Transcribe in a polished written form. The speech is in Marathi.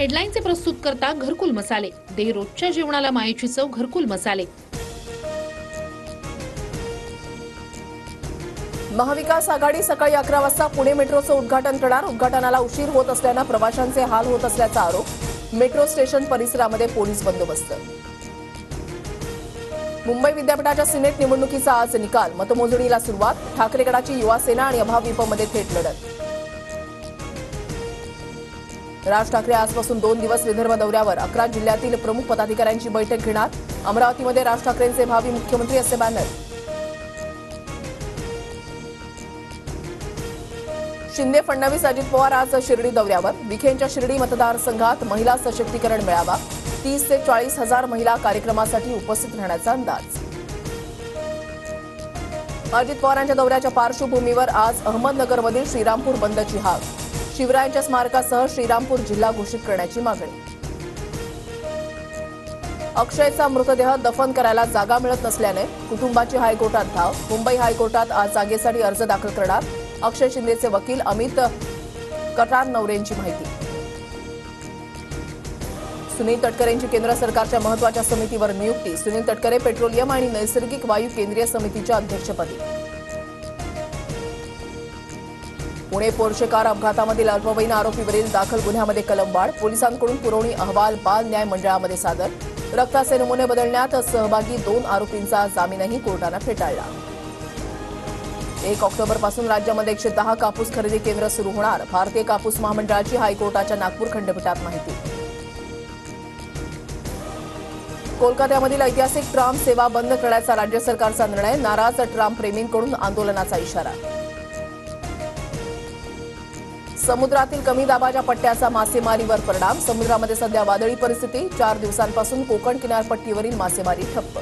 हेडलाईनचे प्रस्तुत करता घरकुल मसाले. दे रोजच्या जेवणाला मायेची चव घरकुल मसाले. महाविकास आघाडी सकाळी 11 वाजता पुणे मेट्रोचं उद्घाटन करणार. उद्घाटनाला उशीर होत असल्यानं प्रवाशांचे हाल होत असल्याचा आरोप. मेट्रो स्टेशन परिसरामध्ये पोलीस बंदोबस्त. मुंबई विद्यापीठाच्या सिनेट निवडणुकीचा आज निकाल. मतमोजणीला सुरुवात. ठाकरे गटाची युवा सेना आणि अभाविपमध्ये थेट लढत. राज ठाकरे आजपासून 2 दिवस विदर्भ दौऱ्यावर. 11 जिल्ह्यातील प्रमुख पदाधिकाऱ्यांची बैठक घेणार. अमरावतीमध्ये राज ठाकरेंचे भावी मुख्यमंत्री असे बॅनर. शिंदे फडणवीस अजित पवार आज शिर्डी दौऱ्यावर. विखेंच्या शिर्डी मतदारसंघात महिला सशक्तीकरण मेळावा. 30 ते 40 हजार महिला कार्यक्रमासाठी उपस्थित राहण्याचा अंदाज. अजित पवारांच्या दौऱ्याच्या पार्श्वभूमीवर आज अहमदनगरमधील श्रीरामपूर बंदची हाक. शिवरायांच्या स्मारकासह श्रीरामपूर जिल्हा घोषित करण्याची मागणी. अक्षयचा मृतदेह दफन करायला जागा मिळत नसल्याने कुटुंबाची हायकोर्टात धाव. मुंबई हायकोर्टात आज जागेसाठी अर्ज दाखल करणार. अक्षय शिंदेचे वकील अमित कटारनवरेंची माहिती. सुनील तटकरेंची केंद्र सरकारच्या महत्वाच्या समितीवर नियुक्ती. सुनील तटकरे पेट्रोलियम आणि नैसर्गिक वायू केंद्रीय समितीच्या अध्यक्षपदी. पुणे पोर्शे कार अपघातामधील अल्पवयीन आरोपीवरील दाखल गुन्ह्यामध्ये कलमवाढ. पोलिसांकडून पुरवणी अहवाल बाल न्याय मंडळामध्ये सादर. रक्ताचे नमुने बदलण्यात सहभागी 2 आरोपींचा जामीनही कोर्टानं फेटाळला. 1 ऑक्टोबरपासून राज्यामध्ये 110 कापूस खरेदी केंद्र सुरू होणार. भारतीय कापूस महामंडळाची हायकोर्टाच्या नागपूर खंडपीठात माहिती. कोलकात्यामधील ऐतिहासिक ट्राम सेवा बंद करण्याचा राज्य सरकारचा निर्णय. नाराज ट्राम प्रेमींकडून आंदोलनाचा इशारा. समुद्रातील कमी दाबाच्या पट्ट्याचा मासेमारीवर परिणाम. समुद्रामध्ये सध्या वादळी परिस्थिती. 4 दिवसांपासून कोकण किनारपट्टीवरील मासेमारी ठप्प.